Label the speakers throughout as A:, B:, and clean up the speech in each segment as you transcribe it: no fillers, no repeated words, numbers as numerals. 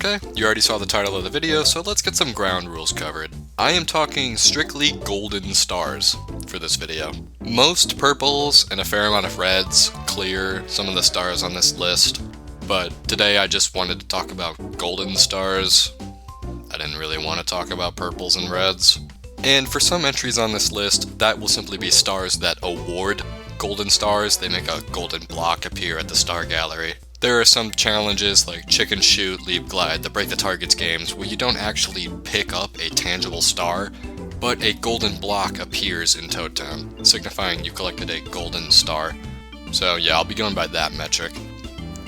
A: Okay, you already saw the title of the video, so let's get some ground rules covered. I am talking strictly golden stars for this video. Most purples and a fair amount of reds clear some of the stars on this list, but today I just wanted to talk about golden stars. I didn't really want to talk about purples and reds. And for some entries on this list, that will simply be stars that award golden stars. They make a golden block appear at the star gallery. There are some challenges like Chicken Shoot, Leap Glide, the Break the Targets games, where you don't actually pick up a tangible star, but a golden block appears in Toad Town, signifying you collected a golden star. So yeah, I'll be going by that metric.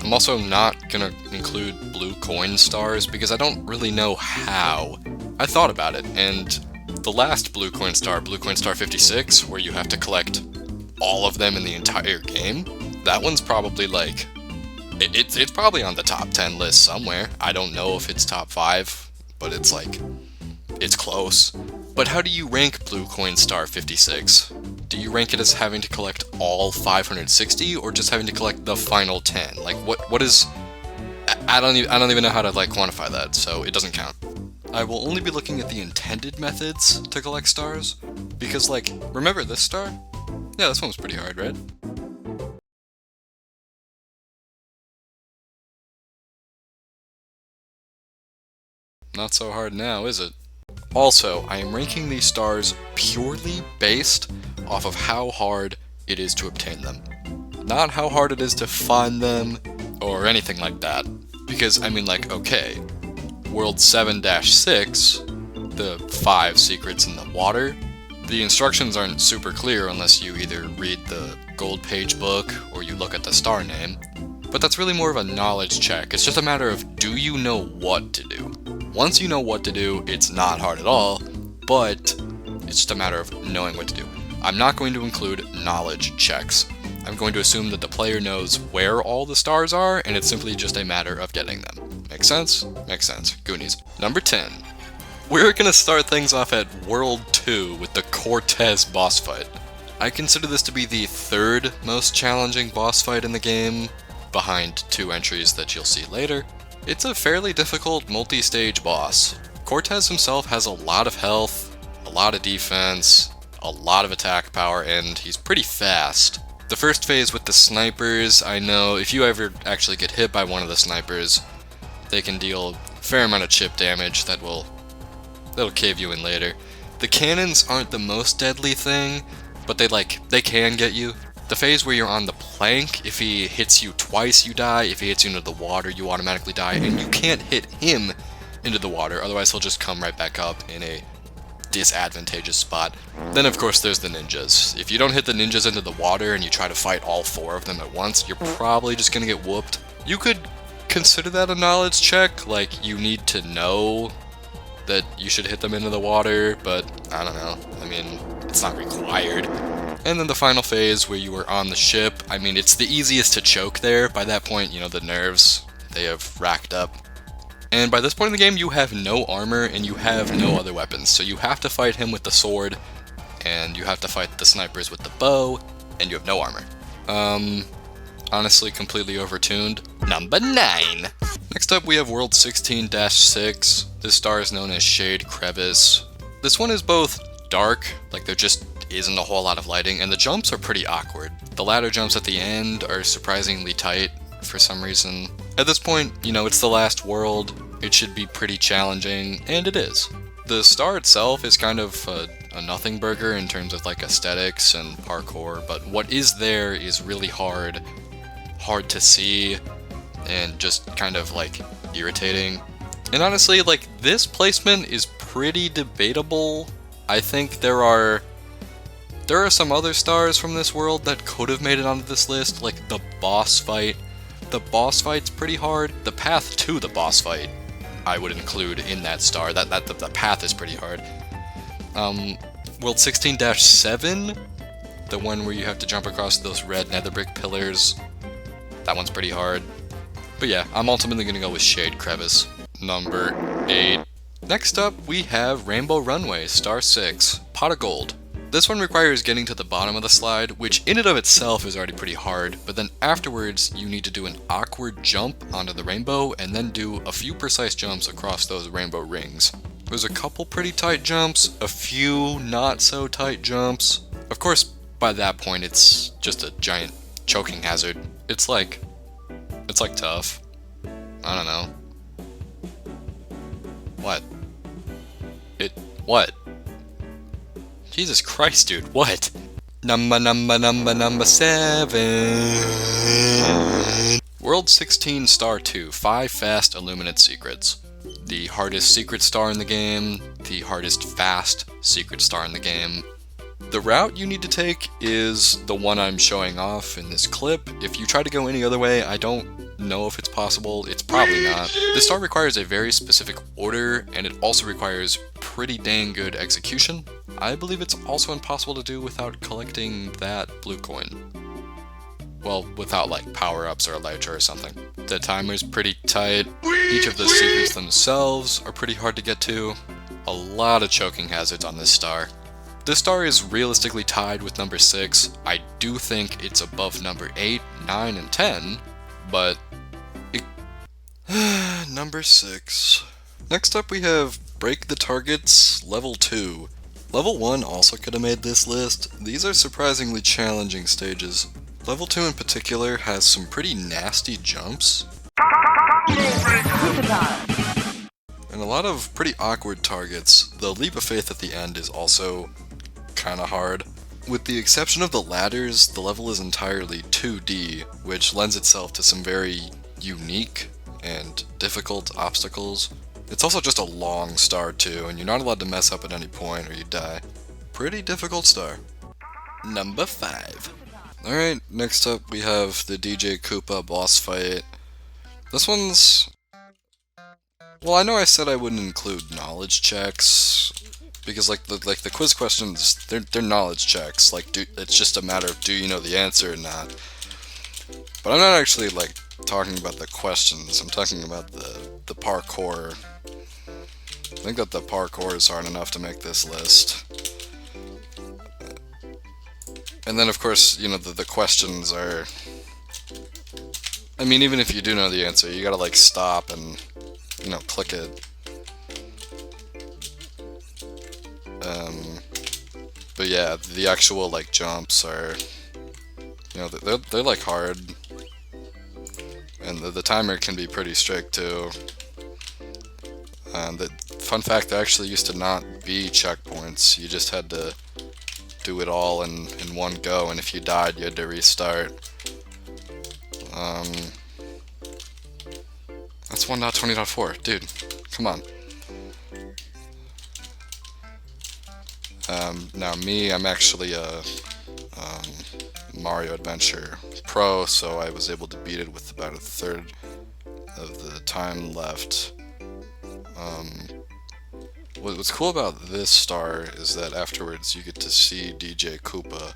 A: I'm also not gonna include blue coin stars because I don't really know how. I thought about it, and the last blue coin star 56, where you have to collect all of them in the entire game, that one's probably like... It's probably on the top 10 list somewhere. I don't know if it's top 5, but it's close. But how do you rank Blue Coin Star 56? Do you rank it as having to collect all 560, or just having to collect the final 10? Like, what is... I don't even know how to, like, quantify that, so it doesn't count. I will only be looking at the intended methods to collect stars, because, like, remember this star? Yeah, this one was pretty hard, right? Not so hard now, is it? Also, I am ranking these stars purely based off of how hard it is to obtain them. Not how hard it is to find them, or anything like that. Because, I mean, like, okay, World 7-6, the 5 secrets in the water, the instructions aren't super clear unless you either read the gold page book or you look at the star name. But that's really more of a knowledge check. It's just a matter of, do you know what to do? Once you know what to do, it's not hard at all, but it's just a matter of knowing what to do. I'm not going to include knowledge checks. I'm going to assume that the player knows where all the stars are, and it's simply just a matter of getting them. Make sense? Makes sense. Goonies. Number 10. We're gonna start things off at World 2 with the Cortez boss fight. I consider this to be the third most challenging boss fight in the game, behind 2 entries that you'll see later. It's a fairly difficult multi-stage boss. Cortez himself has a lot of health, a lot of defense, a lot of attack power, and he's pretty fast. The first phase with the snipers, I know if you ever actually get hit by one of the snipers, they can deal a fair amount of chip damage that'll cave you in later. The cannons aren't the most deadly thing, but they can get you. The phase where you're on the plank, if he hits you twice, you die. If he hits you into the water, you automatically die. And you can't hit him into the water, otherwise he'll just come right back up in a disadvantageous spot. Then, of course, there's the ninjas. If you don't hit the ninjas into the water and you try to fight all 4 of them at once, you're probably just gonna get whooped. You could consider that a knowledge check, like you need to know that you should hit them into the water, but I don't know. I mean, it's not required. And then the final phase where you are on the ship, I mean, it's the easiest to choke there. By that point, you know, the nerves, they have racked up. And by this point in the game, you have no armor and you have no other weapons. So you have to fight him with the sword, and you have to fight the snipers with the bow, and you have no armor. Honestly, completely overtuned. Number 9! Next up, we have World 16-6. This star is known as Shade Crevice. This one is both dark, like there just isn't a whole lot of lighting, and the jumps are pretty awkward. The ladder jumps at the end are surprisingly tight for some reason. At this point, you know, it's the last world, it should be pretty challenging, and it is. The star itself is kind of a nothing burger in terms of like aesthetics and parkour, but what is there is really hard to see, and just kind of like irritating. And honestly, like, this placement is pretty debatable. I think there are some other stars from this world that could have made it onto this list, like the boss fight. The boss fight's pretty hard. The path to the boss fight, I would include in that star. The path is pretty hard. World 16-7, the one where you have to jump across those red nether brick pillars, that one's pretty hard. But yeah, I'm ultimately gonna go with Shade Crevice. Number 8. Next up, we have Rainbow Runway, Star 6, Pot of Gold. This one requires getting to the bottom of the slide, which in and of itself is already pretty hard, but then afterwards you need to do an awkward jump onto the rainbow and then do a few precise jumps across those rainbow rings. There's a couple pretty tight jumps, a few not so tight jumps. Of course, by that point it's just a giant choking hazard. It's like tough. I don't know. What? What? Jesus Christ, dude, what? Number 7. World 16 Star 2, 5 fast illuminate secrets. The hardest secret star in the game, the hardest fast secret star in the game. The route you need to take is the one I'm showing off in this clip. If you try to go any other way, I don't know if it's possible. It's probably not. This star requires a very specific order, and it also requires pretty dang good execution. I believe it's also impossible to do without collecting that blue coin. Well, without like power-ups or elytra or something. The timer's pretty tight. Each of the secrets themselves are pretty hard to get to. A lot of choking hazards on this star. This star is realistically tied with number 6. I do think it's above number 8, 9, and 10, but number 6. Next up we have Break the Targets, Level 2. Level 1 also could have made this list. These are surprisingly challenging stages. Level 2 in particular has some pretty nasty jumps. And a lot of pretty awkward targets. The leap of faith at the end is also kinda hard. With the exception of the ladders, the level is entirely 2D, which lends itself to some very unique and difficult obstacles. It's also just a long star too, and you're not allowed to mess up at any point or you die. Pretty difficult star. Number 5. Alright, next up we have the DJ Koopa boss fight. This one's... Well, I know I said I wouldn't include knowledge checks, because like the quiz questions, they're knowledge checks. Like, it's just a matter of do you know the answer or not. But I'm not actually like talking about the questions. I'm talking about the parkour. I think that the parkour is hard enough to make this list. And then of course, you know, the questions are... I mean, even if you do know the answer, you gotta like stop and, you know, click it. But yeah, the actual like jumps are, you know, they're like hard. And the timer can be pretty strict too. The fun fact, there actually used to not be checkpoints. You just had to do it all in one go, and if you died, you had to restart. That's 1.20.4, dude. Come on. Now me, I'm actually a Mario Adventure Pro, so I was able to beat it with about a third of the time left. What's cool about this star is that afterwards you get to see DJ Koopa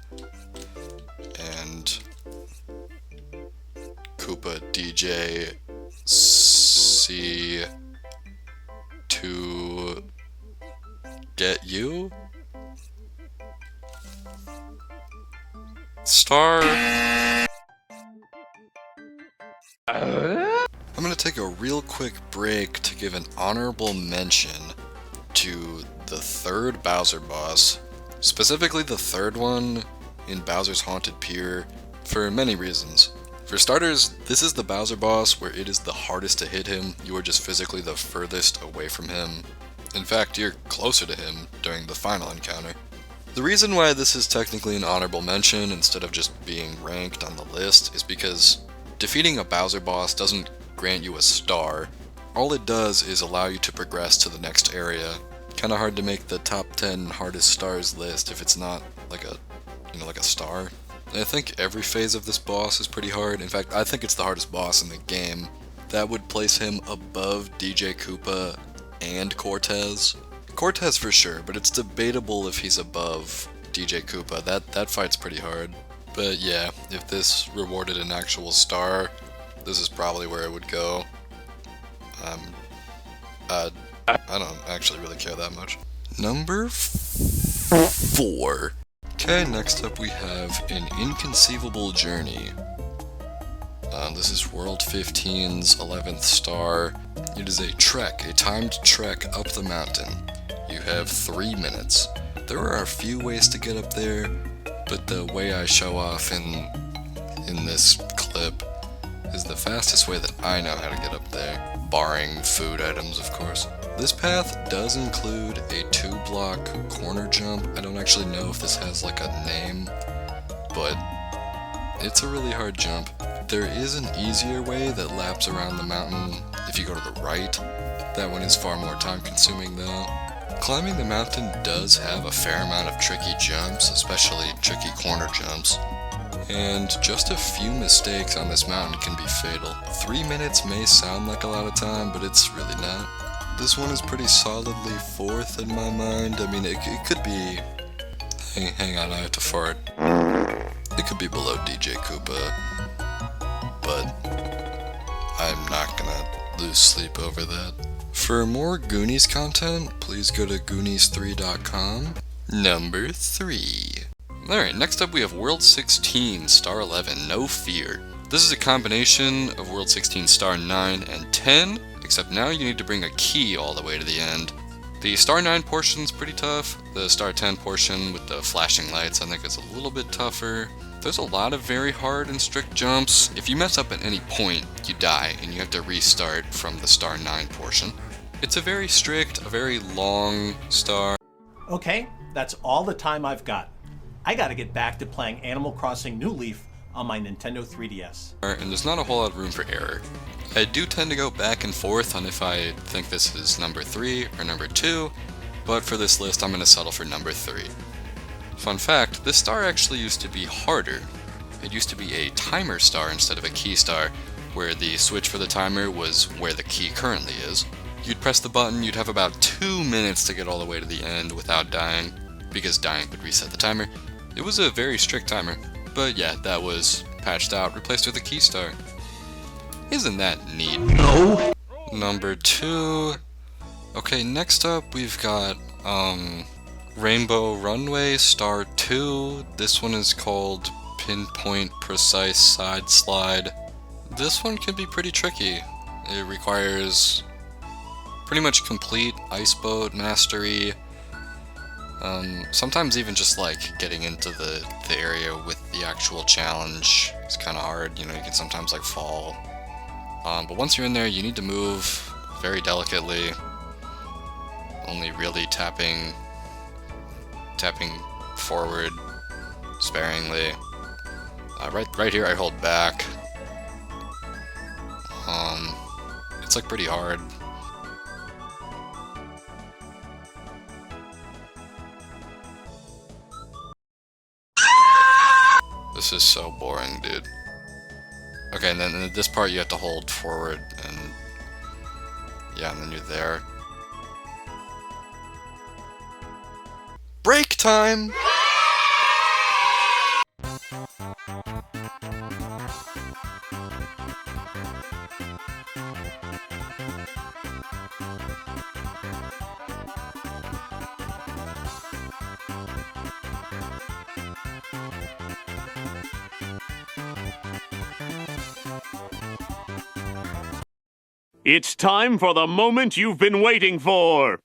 A: and Koopa DJ C to get you? Star. I'm gonna take a real quick break to give an honorable mention to the third Bowser boss, specifically the third one in Bowser's Haunted Pier, for many reasons. For starters, this is the Bowser boss where it is the hardest to hit him. You are just physically the furthest away from him. In fact, you're closer to him during the final encounter. The reason why this is technically an honorable mention instead of just being ranked on the list is because defeating a Bowser boss doesn't grant you a star. All it does is allow you to progress to the next area. Kinda hard to make the top 10 hardest stars list if it's not like a, you know, like a star. And I think every phase of this boss is pretty hard. In fact, I think it's the hardest boss in the game. That would place him above DJ Koopa and Cortez. Cortez for sure, but it's debatable if he's above DJ Koopa. That fight's pretty hard. But yeah, if this rewarded an actual star, this is probably where it would go. I don't actually really care that much. Number 4. Okay, next up we have An Inconceivable Journey. This is World 15's 11th star. It is a trek, a timed trek up the mountain. You have 3 minutes. There are a few ways to get up there, but the way I show off in this clip is the fastest way that I know how to get up there, barring food items, of course. This path does include a 2-block corner jump. I don't actually know if this has like a name, but it's a really hard jump. There is an easier way that laps around the mountain if you go to the right. That one is far more time consuming though. Climbing the mountain does have a fair amount of tricky jumps, especially tricky corner jumps. And just a few mistakes on this mountain can be fatal. 3 minutes may sound like a lot of time, but it's really not. This one is pretty solidly 4th in my mind. I mean, it could be... Hang on, I have to fart. It could be below DJ Koopa, but I'm not gonna lose sleep over that. For more Goonies content, please go to Goonies3.com. Number 3. Alright, next up we have World 16, Star 11, No Fear. This is a combination of World 16 Star 9 and 10, except now you need to bring a key all the way to the end. The Star 9 portion's pretty tough. The Star 10 portion with the flashing lights I think is a little bit tougher. There's a lot of very hard and strict jumps. If you mess up at any point, you die, and you have to restart from the Star 9 portion. It's a very strict, a very long star.
B: Okay, that's all the time I've got. I gotta get back to playing Animal Crossing New Leaf on my Nintendo 3DS.
A: And there's not a whole lot of room for error. I do tend to go back and forth on if I think this is number 3 or number 2, but for this list I'm going to settle for number 3. Fun fact, this star actually used to be harder. It used to be a timer star instead of a key star, where the switch for the timer was where the key currently is. You'd press the button, you'd have about 2 minutes to get all the way to the end without dying, because dying would reset the timer. It was a very strict timer, but yeah, that was patched out, replaced with a key star. Isn't that neat?
B: No!
A: Number 2. Okay, next up we've got, Rainbow Runway Star 2. This one is called Pinpoint Precise Side Slide. This one can be pretty tricky. It requires pretty much complete ice boat mastery. Sometimes even just like getting into the area with the actual challenge is kind of hard. You know, you can sometimes like fall. But once you're in there, you need to move very delicately, only really tapping forward sparingly. Right here I hold back. It's like pretty hard. This is so boring, dude. Okay, and then in this part you have to hold forward, and yeah, and then you're there. Break time!
C: It's time for the moment you've been waiting for.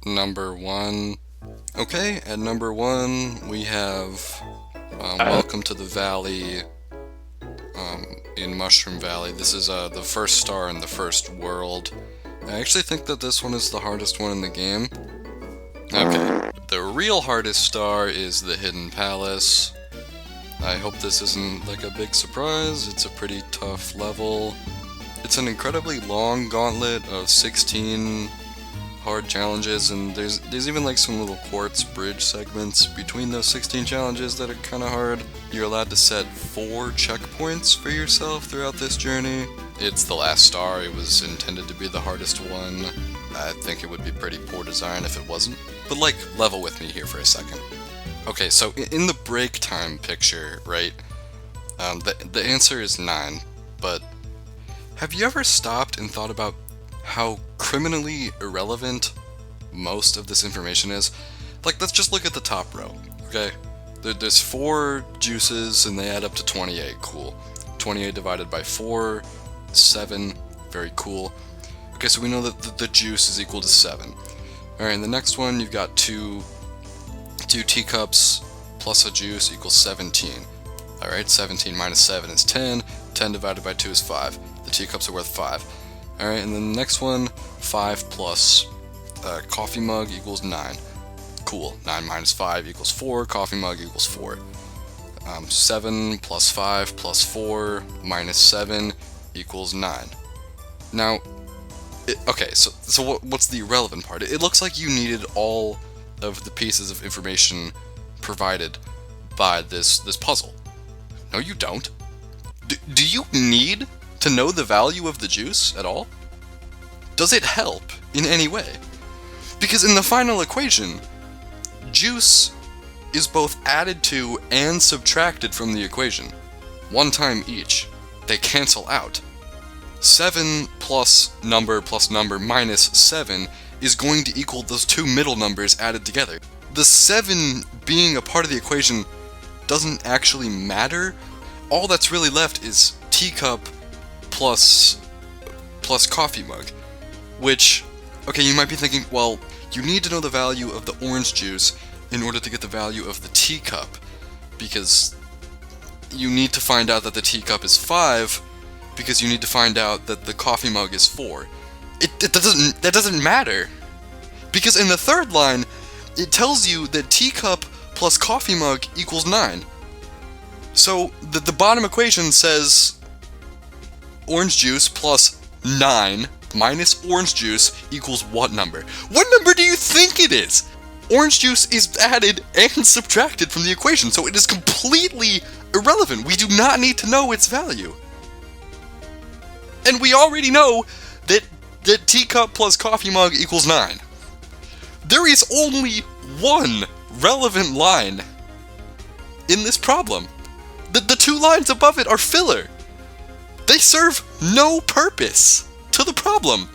A: Number 1. Okay, at number 1 we have Welcome to the Valley in Mushroom Valley. This is the first star in the first world. I actually think that this one is the hardest one in the game. Okay, the real hardest star is the Hidden Palace. I hope this isn't like a big surprise. It's a pretty tough level. It's an incredibly long gauntlet of 16 hard challenges, and there's even like some little quartz bridge segments between those 16 challenges that are kind of hard. You're allowed to set 4 checkpoints for yourself throughout this journey. It's the last star. It was intended to be the hardest one. I think it would be pretty poor design if it wasn't. But like, level with me here for a second. Okay, so in the break time picture, right, the answer is 9, but have you ever stopped and thought about how criminally irrelevant most of this information is? Like, let's just look at the top row, okay? There's 4 juices and they add up to 28, cool. 28 divided by 4, 7, very cool. Okay, so we know that the juice is equal to 7. Alright, and the next one, you've got 2 teacups plus a juice equals 17. Alright, 17 minus 7 is 10. 10 divided by 2 is 5. The teacups are worth 5. Alright, and then the next one, 5 plus coffee mug equals 9. Cool. 9 minus 5 equals 4. Coffee mug equals 4. 7 plus 5 plus 4 minus 7 equals 9. Now, okay, so what's the irrelevant part? It looks like you needed all of the pieces of information provided by this puzzle. No, you don't. Do you need to know the value of the juice at all? Does it help in any way? Because in the final equation, juice is both added to and subtracted from the equation. 1 time each. They cancel out. 7 plus number minus 7 is going to equal those 2 middle numbers added together. The 7 being a part of the equation doesn't actually matter. All that's really left is teacup plus coffee mug, which, okay, you might be thinking, well, you need to know the value of the orange juice in order to get the value of the teacup, because you need to find out that the teacup is 5, because you need to find out that the coffee mug is 4. That doesn't matter, because in the third line, it tells you that teacup plus coffee mug equals 9. So the bottom equation says orange juice plus 9 minus orange juice equals what number? What number do you think it is? Orange juice is added and subtracted from the equation, so it is completely irrelevant. We do not need to know its value. And we already know that teacup plus coffee mug equals 9. There is only one relevant line in this problem. The 2 lines above it are filler. They serve no purpose to the problem.